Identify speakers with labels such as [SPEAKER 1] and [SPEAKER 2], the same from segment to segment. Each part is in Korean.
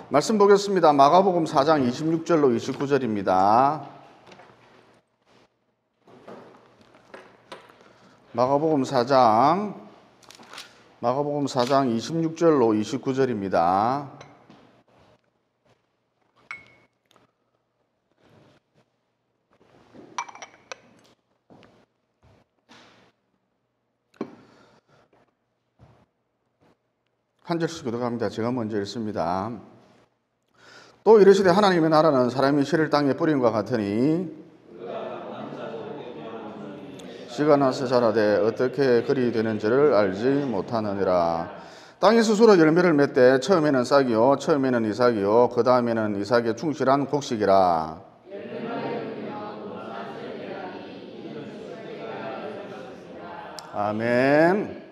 [SPEAKER 1] 말씀 보겠습니다. 마가복음 4장 26절로 29절입니다. 마가복음 4장 26절로 29절입니다. 한 절씩 교독합니다. 제가 먼저 읽습니다. 또 이르시되 하나님의 나라는 사람이 씨를 땅에 뿌림과 같으니 씨가 나서 자라되 어떻게 그리 되는지를 알지 못하느니라. 땅이 스스로 열매를 맺되 처음에는 싹이요 처음에는 이삭이요 그 다음에는 이삭의 충실한 곡식이라. 아멘.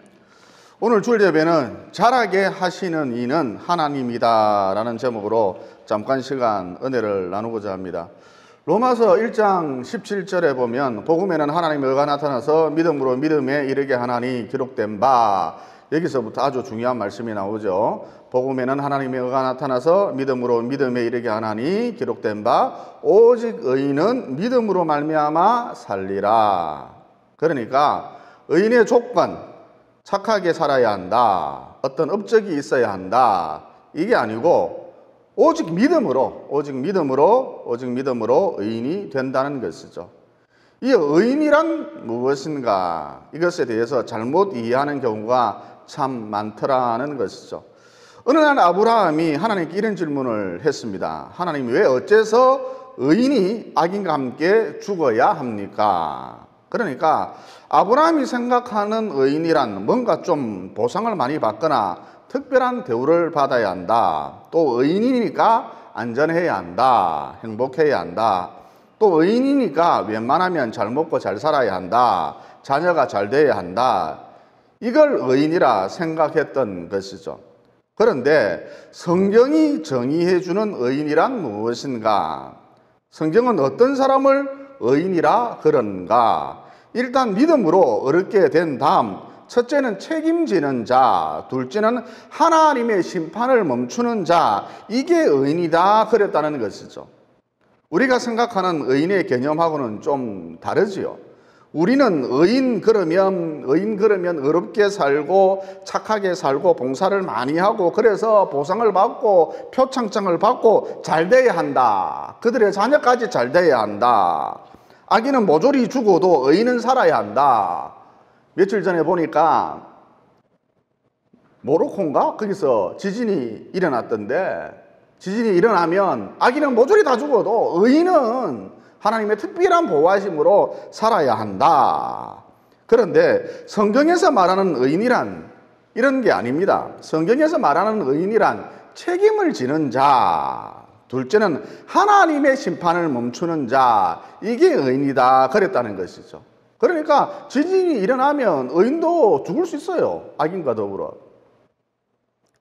[SPEAKER 1] 오늘 줄예배는 자라게 하시는 이는 하나님이다 라는 제목으로 잠깐 시간 은혜를 나누고자 합니다. 로마서 1장 17절에 보면 복음에는 하나님의 의가 나타나서 믿음으로 믿음에 이르게 하나니 기록된 바, 여기서부터 아주 중요한 말씀이 나오죠. 복음에는 하나님의 의가 나타나서 믿음으로 믿음에 이르게 하나니 기록된 바 오직 의인은 믿음으로 말미암아 살리라. 그러니까 의인의 조건, 착하게 살아야 한다, 어떤 업적이 있어야 한다, 이게 아니고 오직 믿음으로 의인이 된다는 것이죠. 이 의인이란 무엇인가, 이것에 대해서 잘못 이해하는 경우가 참 많더라는 것이죠. 어느 날 아브라함이 하나님께 이런 질문을 했습니다. 하나님, 왜 어째서 의인이 악인과 함께 죽어야 합니까? 그러니까 아브라함이 생각하는 의인이란 뭔가 좀 보상을 많이 받거나 특별한 대우를 받아야 한다. 또 의인이니까 안전해야 한다. 행복해야 한다. 또 의인이니까 웬만하면 잘 먹고 잘 살아야 한다. 자녀가 잘 돼야 한다. 이걸 의인이라 생각했던 것이죠. 그런데 성경이 정의해주는 의인이란 무엇인가? 성경은 어떤 사람을 의인이라 그런가? 일단 믿음으로 얻게 된 다음, 첫째는 책임지는 자, 둘째는 하나님의 심판을 멈추는 자, 이게 의인이다 그랬다는 것이죠. 우리가 생각하는 의인의 개념하고는 좀 다르지요. 우리는 의인 그러면 의롭게 살고 착하게 살고 봉사를 많이 하고 그래서 보상을 받고 표창장을 받고 잘 돼야 한다. 그들의 자녀까지 잘 돼야 한다. 악인은 모조리 죽어도 의인은 살아야 한다. 며칠 전에 보니까 모로코인가? 거기서 지진이 일어났던데, 지진이 일어나면 악인은 모조리 다 죽어도 의인은 하나님의 특별한 보호하심으로 살아야 한다. 그런데 성경에서 말하는 의인이란 이런 게 아닙니다. 성경에서 말하는 의인이란 책임을 지는 자, 둘째는 하나님의 심판을 멈추는 자, 이게 의인이다 그랬다는 것이죠. 그러니까 지진이 일어나면 의인도 죽을 수 있어요. 악인과 더불어.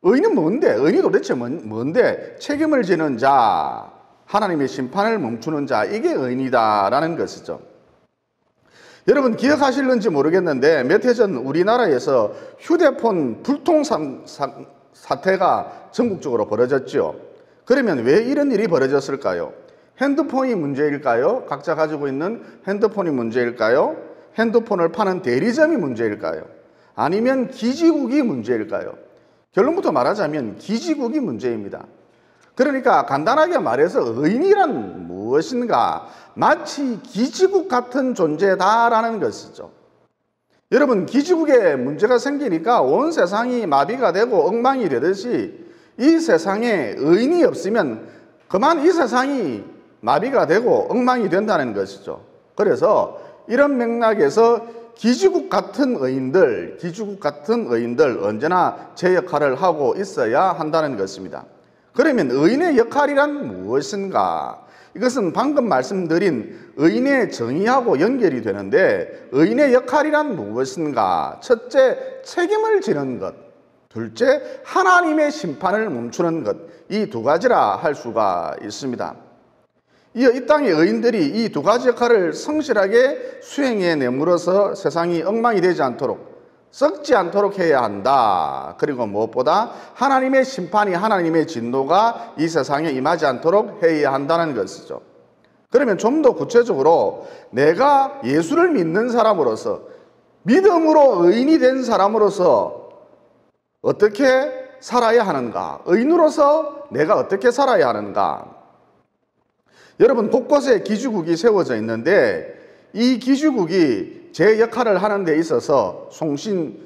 [SPEAKER 1] 의인은 뭔데? 의인이 도대체 뭔데? 책임을 지는 자, 하나님의 심판을 멈추는 자, 이게 의인이다라는 것이죠. 여러분 기억하실는지 모르겠는데 몇 해 전 우리나라에서 휴대폰 불통 사태가 전국적으로 벌어졌죠. 그러면 왜 이런 일이 벌어졌을까요? 핸드폰이 문제일까요? 각자 가지고 있는 핸드폰이 문제일까요? 핸드폰을 파는 대리점이 문제일까요? 아니면 기지국이 문제일까요? 결론부터 말하자면 기지국이 문제입니다. 그러니까 간단하게 말해서 의인이란 무엇인가? 마치 기지국 같은 존재다라는 것이죠. 여러분 기지국에 문제가 생기니까 온 세상이 마비가 되고 엉망이 되듯이 이 세상에 의인이 없으면 그만 이 세상이 마비가 되고 엉망이 된다는 것이죠. 그래서 이런 맥락에서 기지국 같은 의인들 언제나 제 역할을 하고 있어야 한다는 것입니다. 그러면 의인의 역할이란 무엇인가? 이것은 방금 말씀드린 의인의 정의하고 연결이 되는데 의인의 역할이란 무엇인가? 첫째, 책임을 지는 것. 둘째, 하나님의 심판을 멈추는 것. 이 두 가지라 할 수가 있습니다. 이어 이 땅의 의인들이 이 두 가지 역할을 성실하게 수행해 내므로서 세상이 엉망이 되지 않도록 썩지 않도록 해야 한다. 그리고 무엇보다 하나님의 심판이, 하나님의 진노가 이 세상에 임하지 않도록 해야 한다는 것이죠. 그러면 좀 더 구체적으로 내가 예수를 믿는 사람으로서, 믿음으로 의인이 된 사람으로서 어떻게 살아야 하는가? 의인으로서 내가 어떻게 살아야 하는가? 여러분, 곳곳에 기주국이 세워져 있는데 이 기주국이 제 역할을 하는 데 있어서 송신,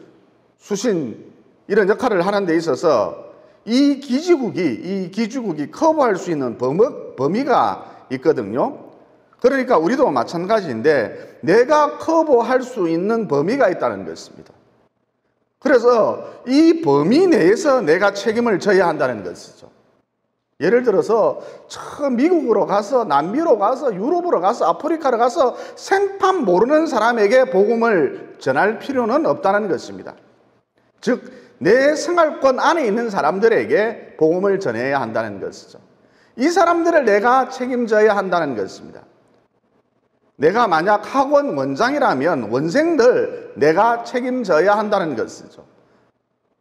[SPEAKER 1] 수신 이런 역할을 하는 데 있어서 이 기주국이 커버할 수 있는 범위가 있거든요. 그러니까 우리도 마찬가지인데 내가 커버할 수 있는 범위가 있다는 것입니다. 그래서 이 범위 내에서 내가 책임을 져야 한다는 것이죠. 예를 들어서 저 미국으로 가서, 남미로 가서, 유럽으로 가서, 아프리카로 가서 생판 모르는 사람에게 복음을 전할 필요는 없다는 것입니다. 즉 내 생활권 안에 있는 사람들에게 복음을 전해야 한다는 것이죠. 이 사람들을 내가 책임져야 한다는 것입니다. 내가 만약 학원 원장이라면 원생들 내가 책임져야 한다는 것이죠.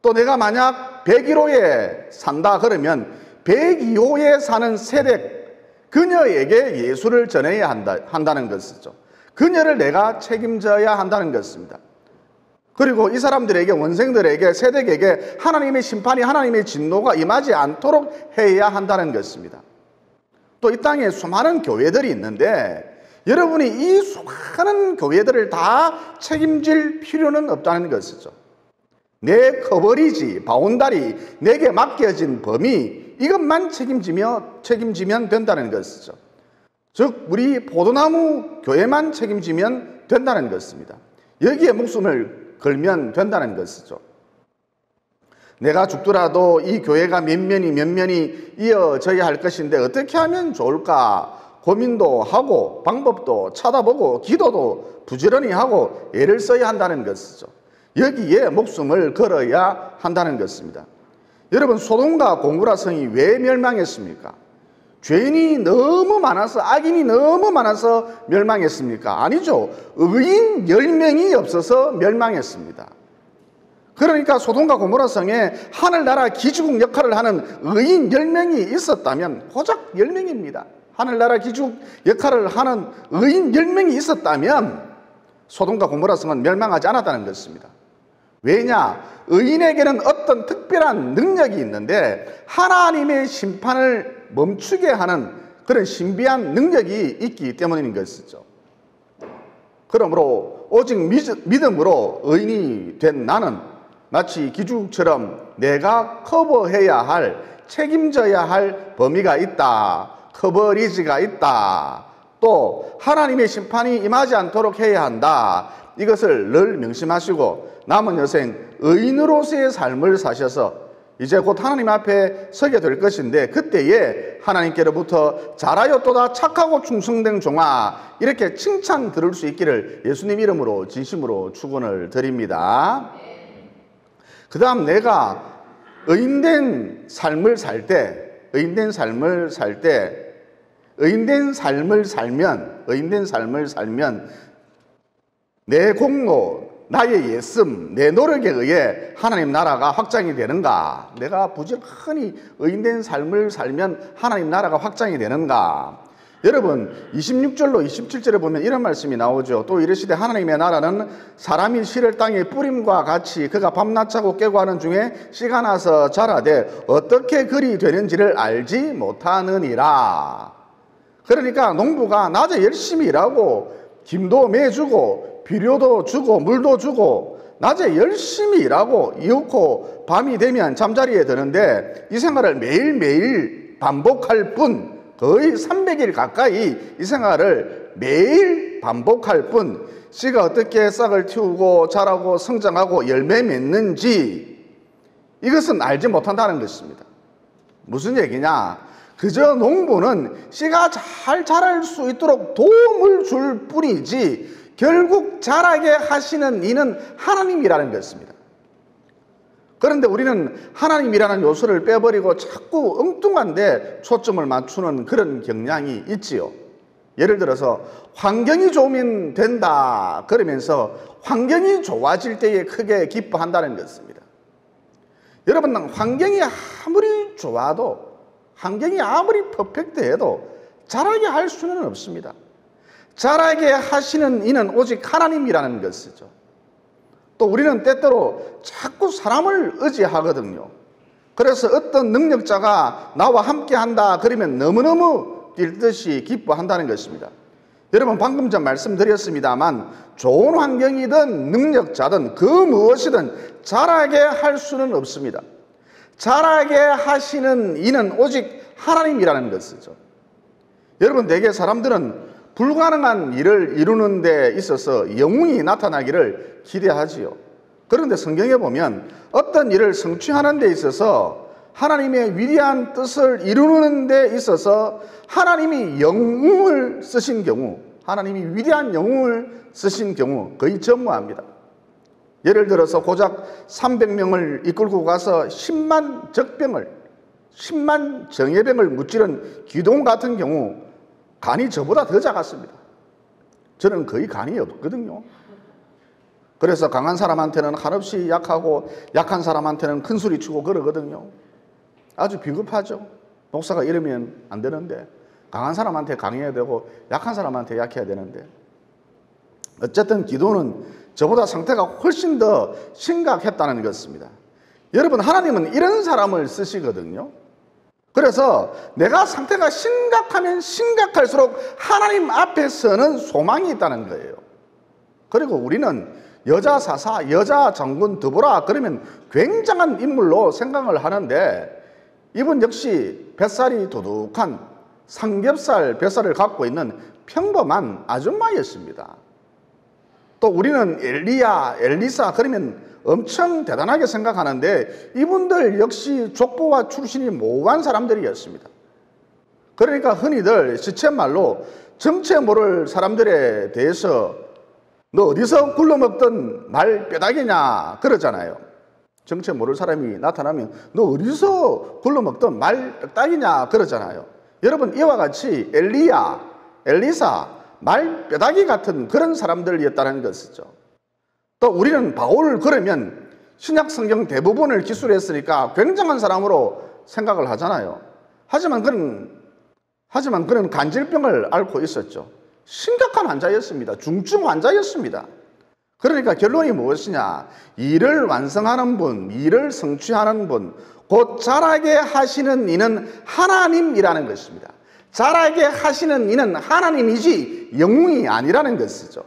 [SPEAKER 1] 또 내가 만약 101호에 산다 그러면 102호에 사는 세댁, 그녀에게 예수를 전해야 한다는 것이죠. 그녀를 내가 책임져야 한다는 것입니다. 그리고 이 사람들에게, 원생들에게, 세댁에게 하나님의 심판이, 하나님의 진노가 임하지 않도록 해야 한다는 것입니다. 또 이 땅에 수많은 교회들이 있는데 여러분이 이 수많은 교회들을 다 책임질 필요는 없다는 것이죠. 내 커버리지, 바운다리, 내게 맡겨진 범위, 이것만 책임지면 된다는 것이죠. 즉 우리 포도나무 교회만 책임지면 된다는 것입니다. 여기에 목숨을 걸면 된다는 것이죠. 내가 죽더라도 이 교회가 면면이 이어져야 할 것인데 어떻게 하면 좋을까 고민도 하고 방법도 찾아보고 기도도 부지런히 하고 애를 써야 한다는 것이죠. 여기에 목숨을 걸어야 한다는 것입니다. 여러분, 소돔과 고모라 성이 왜 멸망했습니까? 죄인이 너무 많아서, 악인이 너무 많아서 멸망했습니까? 아니죠. 의인 10명이 없어서 멸망했습니다. 그러니까 소돔과 고모라 성에 하늘나라 기주국 역할을 하는 의인 10명이 있었다면, 고작 10명입니다. 하늘나라 기주국 역할을 하는 의인 10명이 있었다면 소돔과 고모라 성은 멸망하지 않았다는 것입니다. 왜냐? 의인에게는 어떤 특별한 능력이 있는데 하나님의 심판을 멈추게 하는 그런 신비한 능력이 있기 때문인 것이죠. 그러므로 오직 믿음으로 의인이 된 나는 마치 기주국처럼 내가 커버해야 할, 책임져야 할 범위가 있다. 커버리지가 있다. 또 하나님의 심판이 임하지 않도록 해야 한다. 이것을 늘 명심하시고 남은 여생 의인으로서의 삶을 사셔서 이제 곧 하나님 앞에 서게 될 것인데 그때에 하나님께로부터 잘하여 또다 착하고 충성된 종아, 이렇게 칭찬 들을 수 있기를 예수님 이름으로 진심으로 축원을 드립니다. 그 다음 내가 의인된 삶을 살면 내 공로, 나의 예씀, 내 노력에 의해 하나님 나라가 확장이 되는가? 내가 부지런히 의인된 삶을 살면 하나님 나라가 확장이 되는가? 여러분, 26절로 27절에 보면 이런 말씀이 나오죠. 또 이르시되 하나님의 나라는 사람이 실을 땅에 뿌림과 같이 그가 밤낮 자고 깨고 하는 중에 씨가 나서 자라되 어떻게 그리 되는지를 알지 못하느니라. 그러니까 농부가 낮에 열심히 일하고 김도 매주고 비료도 주고 물도 주고 낮에 열심히 일하고 이윽고 밤이 되면 잠자리에 드는데 이 생활을 매일매일 반복할 뿐, 거의 300일 가까이 이 생활을 매일 반복할 뿐, 씨가 어떻게 싹을 틔우고 자라고 성장하고 열매 맺는지 이것은 알지 못한다는 것입니다. 무슨 얘기냐? 그저 농부는 씨가 잘 자랄 수 있도록 도움을 줄 뿐이지 결국 자라게 하시는 이는 하나님이라는 것입니다. 그런데 우리는 하나님이라는 요소를 빼버리고 자꾸 엉뚱한 데 초점을 맞추는 그런 경향이 있지요. 예를 들어서 환경이 좋으면 된다 그러면서 환경이 좋아질 때에 크게 기뻐한다는 것입니다. 여러분, 환경이 아무리 좋아도, 환경이 아무리 퍼펙트해도 자라게 할 수는 없습니다. 자라게 하시는 이는 오직 하나님이라는 것이죠. 또 우리는 때때로 자꾸 사람을 의지하거든요. 그래서 어떤 능력자가 나와 함께 한다 그러면 너무너무 뛸 듯이 기뻐한다는 것입니다. 여러분, 방금 전 말씀드렸습니다만 좋은 환경이든 능력자든 그 무엇이든 자라게 할 수는 없습니다. 자라게 하시는 이는 오직 하나님이라는 것이죠. 여러분, 대개 사람들은 불가능한 일을 이루는 데 있어서 영웅이 나타나기를 기대하지요. 그런데 성경에 보면 어떤 일을 성취하는 데 있어서 하나님의 위대한 뜻을 이루는 데 있어서 하나님이 영웅을 쓰신 경우, 하나님이 위대한 영웅을 쓰신 경우 거의 전무합니다. 예를 들어서 고작 300명을 이끌고 가서 10만 적병을, 10만 정예병을 무찌른 기도원 같은 경우 간이 저보다 더 작았습니다. 저는 거의 간이 없거든요. 그래서 강한 사람한테는 한없이 약하고 약한 사람한테는 큰 소리 치고 그러거든요. 아주 비겁하죠. 목사가 이러면 안 되는데, 강한 사람한테 강해야 되고 약한 사람한테 약해야 되는데, 어쨌든 기도는 저보다 상태가 훨씬 더 심각했다는 것입니다. 여러분, 하나님은 이런 사람을 쓰시거든요. 그래서 내가 상태가 심각하면 심각할수록 하나님 앞에서는 소망이 있다는 거예요. 그리고 우리는 여자 사사, 여자 장군 드보라 그러면 굉장한 인물로 생각을 하는데, 이분 역시 뱃살이 도둑한 삼겹살 뱃살을 갖고 있는 평범한 아줌마였습니다. 또 우리는 엘리야, 엘리사 그러면 엄청 대단하게 생각하는데 이분들 역시 족보와 출신이 모호한 사람들이었습니다. 그러니까 흔히들 시쳇말로 정체 모를 사람들에 대해서 너 어디서 굴러먹던 말 뼈다귀냐 그러잖아요. 정체 모를 사람이 나타나면 너 어디서 굴러먹던 말 뼈다귀냐 그러잖아요. 여러분, 이와 같이 엘리야, 엘리사, 말 뼈다귀 같은 그런 사람들이었다는 것이죠. 또 우리는 바울을 그러면 신약 성경 대부분을 기술했으니까 굉장한 사람으로 생각을 하잖아요. 하지만 그는 간질병을 앓고 있었죠. 심각한 환자였습니다. 중증 환자였습니다. 그러니까 결론이 무엇이냐? 일을 완성하는 분, 일을 성취하는 분, 곧 자라게 하시는 이는 하나님이라는 것입니다. 자라게 하시는 이는 하나님이지 영웅이 아니라는 것이죠.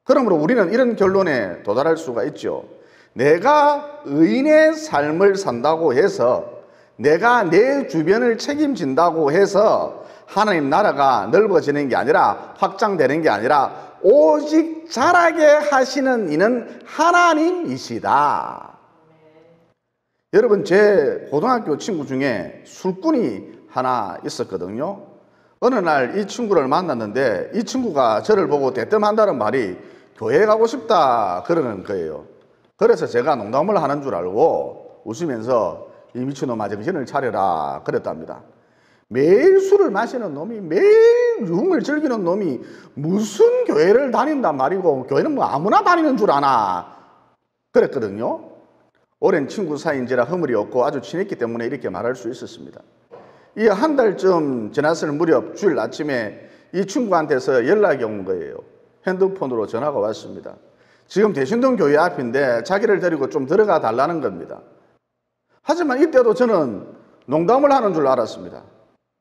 [SPEAKER 1] 그러므로 우리는 이런 결론에 도달할 수가 있죠. 내가 의인의 삶을 산다고 해서, 내가 내 주변을 책임진다고 해서 하나님 나라가 넓어지는 게 아니라, 확장되는 게 아니라 오직 자라게 하시는 이는 하나님이시다. 여러분, 제 고등학교 친구 중에 술꾼이 하나 있었거든요. 어느 날 이 친구를 만났는데 이 친구가 저를 보고 대뜸한다는 말이 교회 가고 싶다 그러는 거예요. 그래서 제가 농담을 하는 줄 알고 웃으면서 이 미친놈아 정신을 차려라 그랬답니다. 매일 술을 마시는 놈이, 매일 유흥을 즐기는 놈이 무슨 교회를 다닌단 말이고, 교회는 뭐 아무나 다니는 줄 아나 그랬거든요. 오랜 친구 사이인지라 허물이 없고 아주 친했기 때문에 이렇게 말할 수 있었습니다. 이 한 달쯤 지났을 무렵 주일 아침에 이 친구한테서 연락이 온 거예요. 핸드폰으로 전화가 왔습니다. 지금 대신동 교회 앞인데 자기를 데리고 좀 들어가 달라는 겁니다. 하지만 이때도 저는 농담을 하는 줄 알았습니다.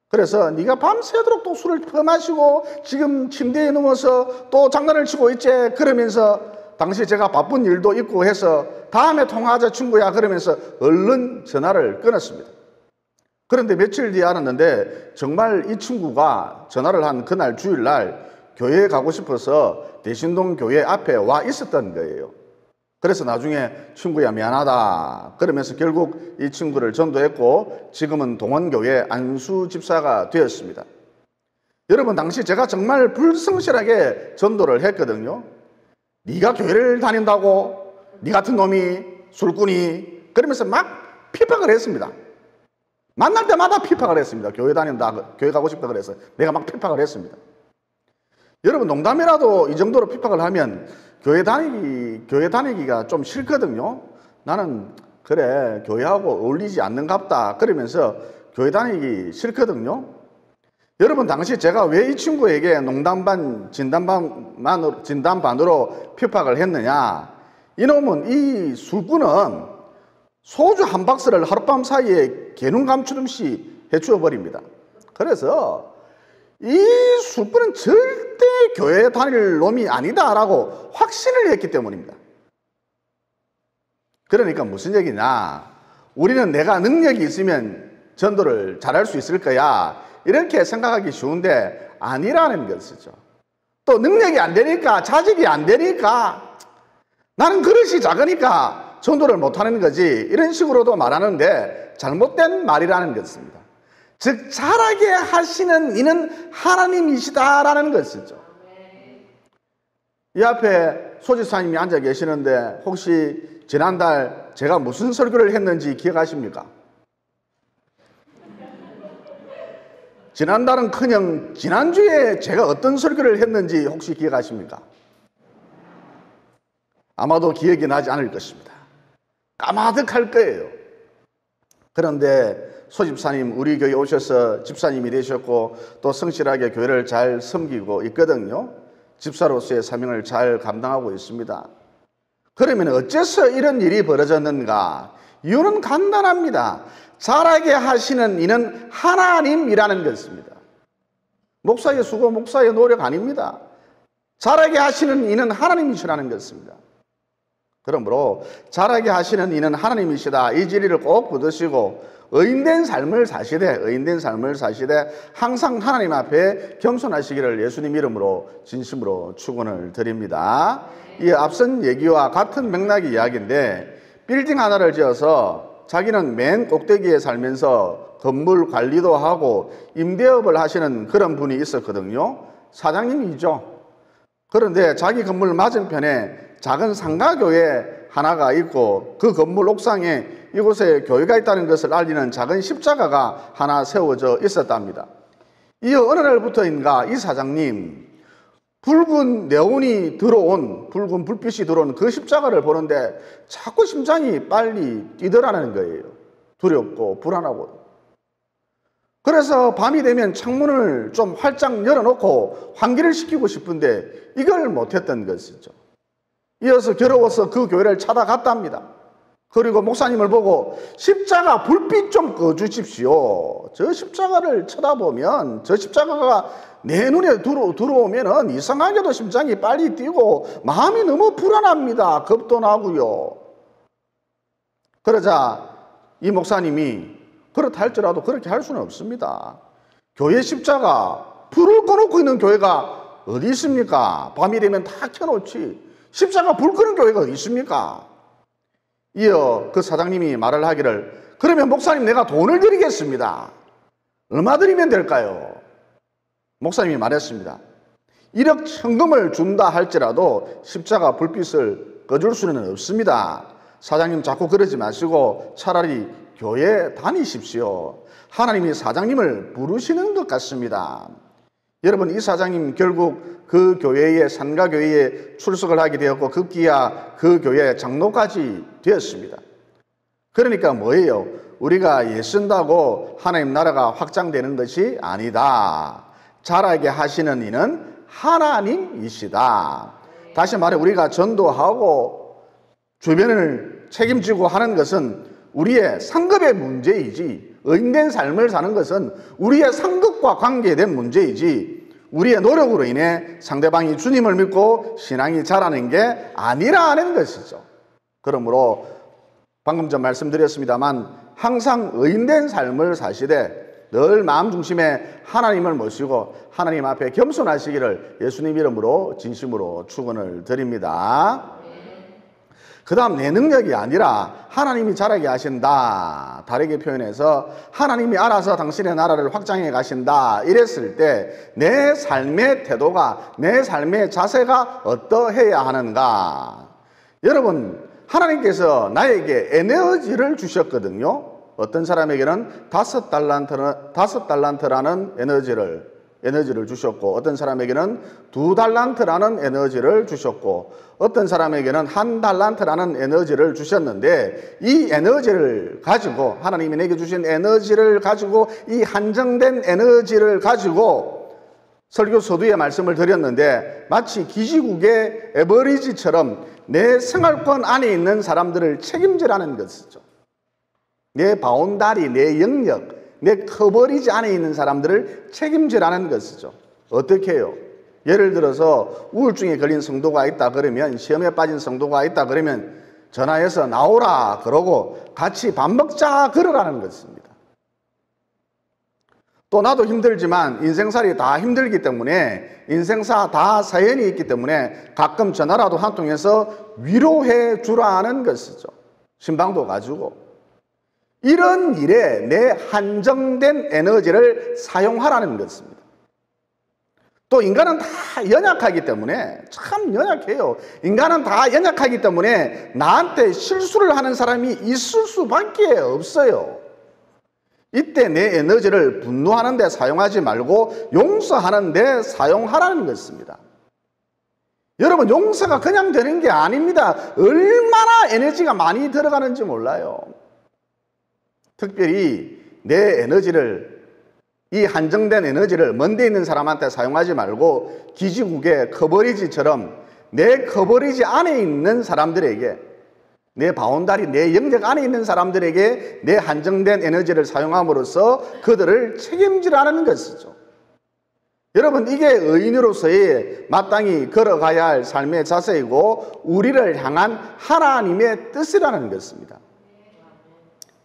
[SPEAKER 1] 그래서 네가 밤새도록 또 술을 퍼마시고 지금 침대에 누워서 또 장난을 치고 있지 그러면서, 당시 제가 바쁜 일도 있고 해서 다음에 통화하자 친구야 그러면서 얼른 전화를 끊었습니다. 그런데 며칠 뒤에 알았는데 정말 이 친구가 전화를 한 그날 주일날 교회에 가고 싶어서 대신동 교회 앞에 와 있었던 거예요. 그래서 나중에 친구야 미안하다 그러면서 결국 이 친구를 전도했고 지금은 동원교회 안수 집사가 되었습니다. 여러분, 당시 제가 정말 불성실하게 전도를 했거든요. 네가 교회를 다닌다고? 네 같은 놈이 술꾼이? 그러면서 막 핍박을 했습니다. 만날 때마다 핍박을 했습니다. 교회 교회 가고 싶다 그래서 내가 막 핍박을 했습니다. 여러분, 농담이라도 이 정도로 핍박을 하면 교회 다니기가 좀 싫거든요. 나는 그래, 교회하고 어울리지 않는갑다 그러면서 교회 다니기 싫거든요. 여러분, 당시 제가 왜 이 친구에게 농담 반 진담 반으로 핍박을 했느냐. 이놈은, 이 술꾼은 소주 한 박스를 하룻밤 사이에 개눈 감추듯이 해치워 버립니다. 그래서 이 술꾼은 절대 교회 다닐 놈이 아니다라고 확신을 했기 때문입니다. 그러니까 무슨 얘기냐, 우리는 내가 능력이 있으면 전도를 잘할 수 있을 거야 이렇게 생각하기 쉬운데 아니라는 것이죠. 또 능력이 안 되니까, 자질이 안 되니까, 나는 그릇이 작으니까 전도를 못하는 거지, 이런 식으로도 말하는데 잘못된 말이라는 것입니다. 즉, 잘하게 하시는 이는 하나님이시다라는 것이죠. 이 앞에 소집사님이 앉아 계시는데 혹시 지난달 제가 무슨 설교를 했는지 기억하십니까? 지난달은커녕 지난주에 제가 어떤 설교를 했는지 혹시 기억하십니까? 아마도 기억이 나지 않을 것입니다. 까마득할 거예요. 그런데 소집사님 우리 교회 오셔서 집사님이 되셨고 또 성실하게 교회를 잘 섬기고 있거든요. 집사로서의 사명을 잘 감당하고 있습니다. 그러면 어째서 이런 일이 벌어졌는가? 이유는 간단합니다. 잘하게 하시는 이는 하나님이라는 것입니다. 목사의 수고, 목사의 노력 아닙니다. 잘하게 하시는 이는 하나님이시라는 것입니다. 그러므로 잘하게 하시는 이는 하나님이시다, 이 진리를 꼭 붙드시고 의인된 삶을 사시되 항상 하나님 앞에 겸손하시기를 예수님 이름으로 진심으로 축원을 드립니다. 이 앞선 얘기와 같은 맥락의 이야기인데, 빌딩 하나를 지어서 자기는 맨 꼭대기에 살면서 건물 관리도 하고 임대업을 하시는 그런 분이 있었거든요. 사장님이죠. 그런데 자기 건물 맞은편에 작은 상가교회 하나가 있고 그 건물 옥상에 이곳에 교회가 있다는 것을 알리는 작은 십자가가 하나 세워져 있었답니다. 이 어느 날부터인가 이 사장님, 붉은 네온이 들어온, 붉은 불빛이 들어온 그 십자가를 보는데 자꾸 심장이 빨리 뛰더라는 거예요. 두렵고 불안하고. 그래서 밤이 되면 창문을 좀 활짝 열어놓고 환기를 시키고 싶은데 이걸 못했던 것이죠. 이어서 괴로워서 그 교회를 찾아갔답니다. 그리고 목사님을 보고 십자가 불빛 좀 꺼주십시오. 저 십자가를 쳐다보면, 저 십자가가 내 눈에 들어오면 이상하게도 심장이 빨리 뛰고 마음이 너무 불안합니다. 겁도 나고요. 그러자 이 목사님이 그렇다 할지라도 그렇게 할 수는 없습니다. 교회 십자가, 불을 꺼놓고 있는 교회가 어디 있습니까? 밤이 되면 다 켜놓지. 십자가 불 끄는 교회가 어디 있습니까? 이어 그 사장님이 말을 하기를, 그러면 목사님 내가 돈을 드리겠습니다. 얼마 드리면 될까요? 목사님이 말했습니다. 1억 천금을 준다 할지라도 십자가 불빛을 꺼줄 수는 없습니다. 사장님 자꾸 그러지 마시고 차라리 교회 다니십시오. 하나님이 사장님을 부르시는 것 같습니다. 여러분, 이 사장님 결국 그 교회에, 산가교회에 출석을 하게 되었고 급기야 그 교회 장로까지 되었습니다. 그러니까 뭐예요? 우리가 예쓴다고 하나님 나라가 확장되는 것이 아니다. 잘하게 하시는 이는 하나님이시다. 다시 말해, 우리가 전도하고 주변을 책임지고 하는 것은 우리의 상급의 문제이지, 의인된 삶을 사는 것은 우리의 상급과 관계된 문제이지, 우리의 노력으로 인해 상대방이 주님을 믿고 신앙이 자라는 게 아니라는 것이죠. 그러므로 방금 전 말씀드렸습니다만 항상 의인된 삶을 사시되 늘 마음 중심에 하나님을 모시고 하나님 앞에 겸손하시기를 예수님 이름으로 진심으로 축원을 드립니다. 그 다음, 내 능력이 아니라 하나님이 잘하게 하신다. 다르게 표현해서 하나님이 알아서 당신의 나라를 확장해 가신다. 이랬을 때 내 삶의 태도가, 내 삶의 자세가 어떠해야 하는가? 여러분, 하나님께서 나에게 에너지를 주셨거든요. 어떤 사람에게는 5달란트라는 에너지를 주셨고, 어떤 사람에게는 2달란트라는 에너지를 주셨고, 어떤 사람에게는 1달란트라는 에너지를 주셨는데, 이 에너지를 가지고, 하나님이 내게 주신 에너지를 가지고, 이 한정된 에너지를 가지고 설교 서두에 말씀을 드렸는데, 마치 기지국의 에버리지처럼 내 생활권 안에 있는 사람들을 책임지라는 것이죠. 내 바운다리, 내 영역, 내 커버리지 안에 있는 사람들을 책임지라는 것이죠. 어떻게 해요? 예를 들어서 우울증에 걸린 성도가 있다 그러면, 시험에 빠진 성도가 있다 그러면 전화해서 나오라 그러고 같이 밥 먹자 그러라는 것입니다. 또 나도 힘들지만 인생살이 다 힘들기 때문에, 인생사 다 사연이 있기 때문에 가끔 전화라도 한 통해서 위로해 주라는 것이죠. 신방도 가지고. 이런 일에 내 한정된 에너지를 사용하라는 것입니다. 또 인간은 다 연약하기 때문에, 참 연약해요. 인간은 다 연약하기 때문에 나한테 실수를 하는 사람이 있을 수밖에 없어요. 이때 내 에너지를 분노하는 데 사용하지 말고 용서하는 데 사용하라는 것입니다. 여러분, 용서가 그냥 되는 게 아닙니다. 얼마나 에너지가 많이 들어가는지 몰라요. 특별히 내 에너지를, 이 한정된 에너지를 먼데 있는 사람한테 사용하지 말고 기지국의 커버리지처럼 내 커버리지 안에 있는 사람들에게, 내 바운다리, 내 영역 안에 있는 사람들에게 내 한정된 에너지를 사용함으로써 그들을 책임지라는 것이죠. 여러분, 이게 의인으로서의 마땅히 걸어가야 할 삶의 자세이고 우리를 향한 하나님의 뜻이라는 것입니다.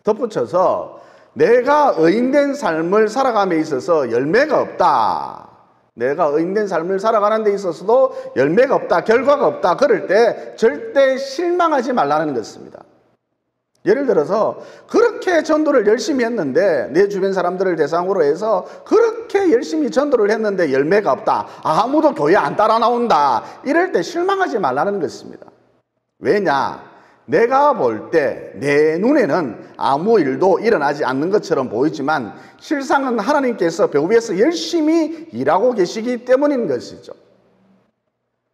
[SPEAKER 1] 덧붙여서 내가 의인된 삶을 살아감에 있어서 열매가 없다, 내가 의인된 삶을 살아가는 데 있어서도 열매가 없다, 결과가 없다, 그럴 때 절대 실망하지 말라는 것입니다. 예를 들어서 그렇게 전도를 열심히 했는데, 내 주변 사람들을 대상으로 해서 그렇게 열심히 전도를 했는데 열매가 없다, 아무도 교회 안 따라 나온다, 이럴 때 실망하지 말라는 것입니다. 왜냐? 내가 볼 때 내 눈에는 아무 일도 일어나지 않는 것처럼 보이지만 실상은 하나님께서 배후에서 열심히 일하고 계시기 때문인 것이죠.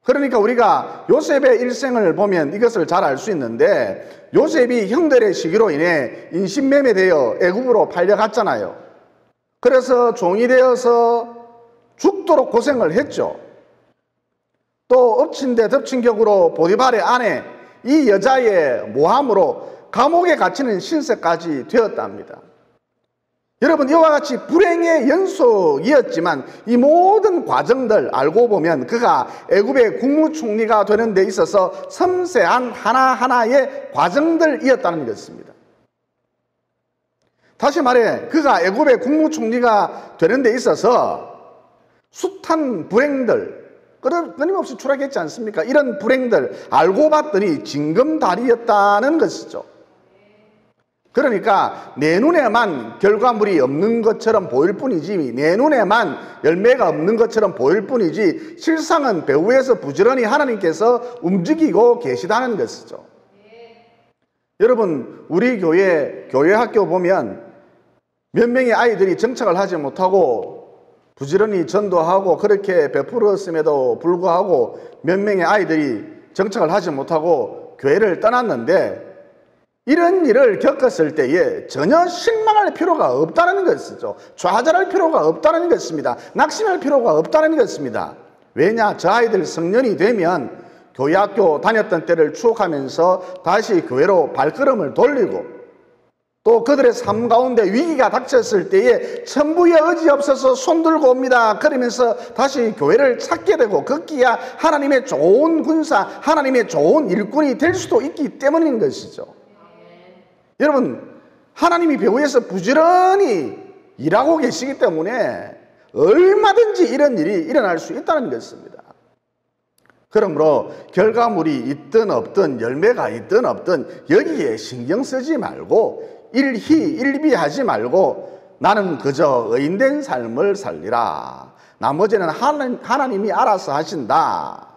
[SPEAKER 1] 그러니까 우리가 요셉의 일생을 보면 이것을 잘 알 수 있는데, 요셉이 형들의 시기로 인해 인신매매되어 애굽으로 팔려갔잖아요. 그래서 종이 되어서 죽도록 고생을 했죠. 또 엎친 데 덮친 격으로 보디발의 아내, 이 여자의 모함으로 감옥에 갇히는 신세까지 되었답니다. 여러분, 이와 같이 불행의 연속이었지만 이 모든 과정들 알고 보면 그가 애굽의 국무총리가 되는 데 있어서 섬세한 하나하나의 과정들이었다는 것입니다. 다시 말해, 그가 애굽의 국무총리가 되는 데 있어서 숱한 불행들, 끊임없이 추락했지 않습니까? 이런 불행들 알고 봤더니 징검다리였다는 것이죠. 그러니까 내 눈에만 결과물이 없는 것처럼 보일 뿐이지, 내 눈에만 열매가 없는 것처럼 보일 뿐이지, 실상은 배후에서 부지런히 하나님께서 움직이고 계시다는 것이죠. 여러분, 우리 교회 학교 보면 몇 명의 아이들이 정착을 하지 못하고 부지런히 전도하고 그렇게 베풀었음에도 불구하고 몇 명의 아이들이 정착을 하지 못하고 교회를 떠났는데, 이런 일을 겪었을 때에 전혀 실망할 필요가 없다는 것이죠. 좌절할 필요가 없다는 것입니다. 낙심할 필요가 없다는 것입니다. 왜냐? 저 아이들 성년이 되면 교회 학교 다녔던 때를 추억하면서 다시 교회로 발걸음을 돌리고, 또 그들의 삶 가운데 위기가 닥쳤을 때에 천부의 의지 없어서 손들고 옵니다 그러면서 다시 교회를 찾게 되고, 급기야 하나님의 좋은 군사, 하나님의 좋은 일꾼이 될 수도 있기 때문인 것이죠. 여러분, 하나님이 배후에서 부지런히 일하고 계시기 때문에 얼마든지 이런 일이 일어날 수 있다는 것입니다. 그러므로 결과물이 있든 없든 열매가 있든 없든 여기에 신경 쓰지 말고 일희일비하지 말고 나는 그저 의인된 삶을 살리라, 나머지는 하나님이 알아서 하신다.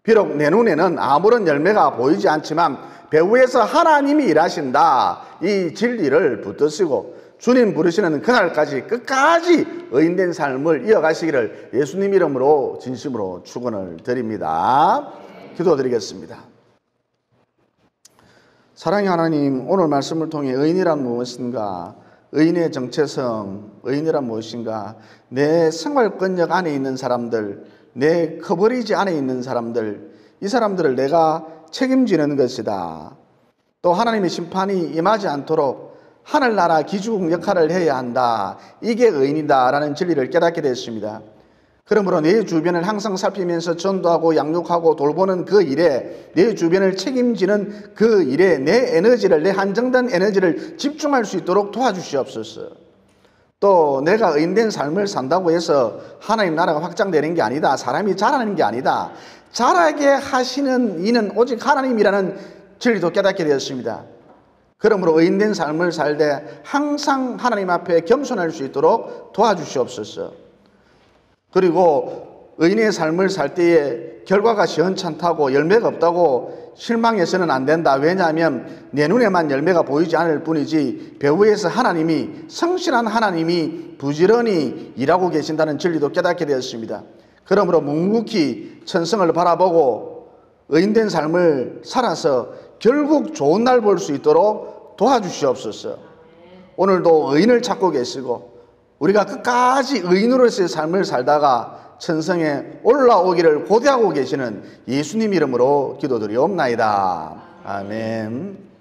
[SPEAKER 1] 비록 내 눈에는 아무런 열매가 보이지 않지만 배후에서 하나님이 일하신다. 이 진리를 붙드시고 주님 부르시는 그날까지 끝까지 의인된 삶을 이어가시기를 예수님 이름으로 진심으로 축원을 드립니다. 기도드리겠습니다. 사랑의 하나님, 오늘 말씀을 통해 의인이란 무엇인가, 의인의 정체성, 의인이란 무엇인가, 내 생활권역 안에 있는 사람들, 내 커버리지 안에 있는 사람들, 이 사람들을 내가 책임지는 것이다. 또 하나님의 심판이 임하지 않도록 하늘나라 기주국 역할을 해야 한다. 이게 의인이다라는 진리를 깨닫게 됐습니다. 그러므로 내 주변을 항상 살피면서 전도하고 양육하고 돌보는 그 일에, 내 주변을 책임지는 그 일에 내 에너지를, 내 한정된 에너지를 집중할 수 있도록 도와주시옵소서. 또 내가 의인된 삶을 산다고 해서 하나님 나라가 확장되는 게 아니다. 사람이 자라는 게 아니다. 자라게 하시는 이는 오직 하나님이라는 진리도 깨닫게 되었습니다. 그러므로 의인된 삶을 살되 항상 하나님 앞에 겸손할 수 있도록 도와주시옵소서. 그리고 의인의 삶을 살 때에 결과가 시원찮다고 열매가 없다고 실망해서는 안 된다. 왜냐하면 내 눈에만 열매가 보이지 않을 뿐이지 배후에서 하나님이, 성실한 하나님이 부지런히 일하고 계신다는 진리도 깨닫게 되었습니다. 그러므로 묵묵히 천성을 바라보고 의인된 삶을 살아서 결국 좋은 날 볼 수 있도록 도와주시옵소서. 오늘도 의인을 찾고 계시고 우리가 끝까지 의인으로서의 삶을 살다가 천성에 올라오기를 고대하고 계시는 예수님 이름으로 기도드리옵나이다. 아멘.